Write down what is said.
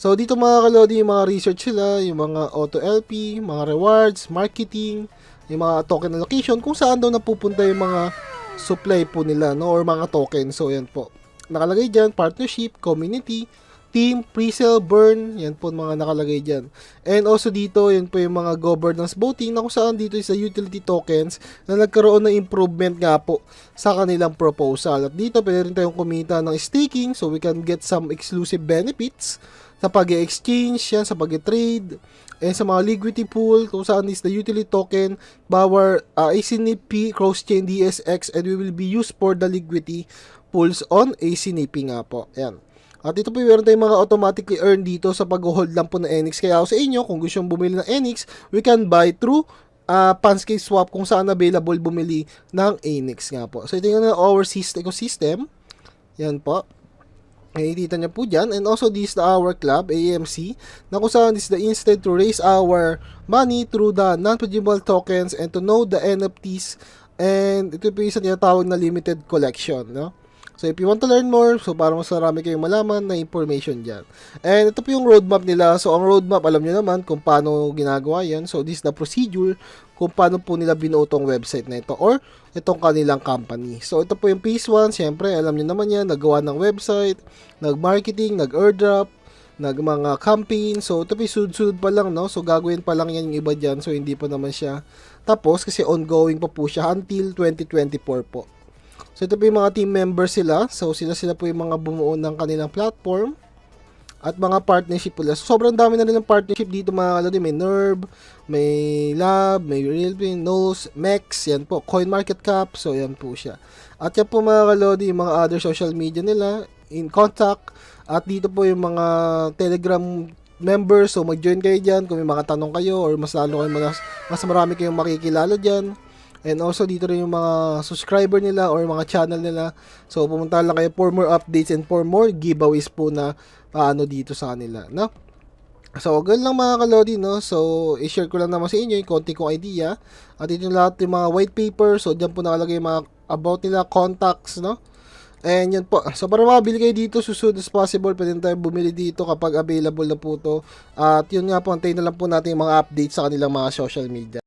So dito mga kalodi, yung mga research sila, yung mga auto LP, mga rewards, marketing, yung mga token allocation, kung saan daw napupunta yung mga supply po nila, no, or mga token. So yan po. Nakalagay dyan, partnership, community, team, pre-sale, burn, yan po mga nakalagay dyan. And also dito, yan po yung mga governance voting na kung saan dito sa utility tokens na nagkaroon ng improvement nga po sa kanilang proposal. At dito, pwede rin tayong kumita ng staking so we can get some exclusive benefits sa pag-exchange, yan, sa pag-trade, and sa mga liquidity pool, kung saan is the utility token, power, ACNP, cross-chain DSX, and we will be used for the liquidity pools on ACNP nga po. Yan. At ito po meron tayong mga automatically earn dito sa pag-hold lang po ng NX. Kaya sa inyo, kung gusto nyo bumili ng NX, we can buy through Pancake Swap kung saan available bumili ng NX nga po. So ito yung our ecosystem. Yan po. Nakikita niyo po dyan. And also this is our club, AMC, na kung saan is the instant to raise our money through the non-fungible tokens and to know the NFTs. And ito po yung isa tinatawag na limited collection, no? So, if you want to learn more, so para mas marami kayong malaman na information dyan. And ito po yung roadmap nila. So, ang roadmap, alam nyo naman kung paano ginagawa yan. So, this is the procedure kung paano po nila binuo tong website na ito or itong kanilang company. So, ito po yung phase 1. Siyempre, alam nyo naman yan, naggawa ng website, nag-marketing, nag-airdrop, nag-mga campaign. So, ito po yung sunod-sunod pa lang, no? So, gagawin pa lang yan yung iba dyan. So, hindi pa naman siya tapos kasi ongoing pa po siya until 2024 po. So, ito po yung mga team members sila. So, sila po yung mga bumuo ng kanilang platform. At mga partnership pala. So, sobrang dami na nilang partnership dito mga kalodi. May Nerve, may Lab, may Realpin, Nose, Mex. Yan po. CoinMarketCap. So, yan po siya. At yan po mga kalodi, yung mga other social media nila. In contact. At dito po yung mga Telegram members. So, mag-join kayo dyan kung may mga tanong kayo or mas lalo kayo mas marami kayong makikilala dyan. And also dito rin yung mga subscriber nila or mga channel nila. So pumunta lang kayo for more updates and for more giveaways po na paano dito sa kanila, no? So ganun lang mga kalodi, no? So i-share ko lang naman sa inyo yung konti kong idea. At ito yung lahat yung mga white paper. So dyan po nakalagay yung mga about nila, contacts, no? And yun po. So para makabili kayo dito susunod as possible, pwede tayo bumili dito kapag available na po to. At yun nga po, antayin na lang po natin yung mga updates sa kanilang mga social media.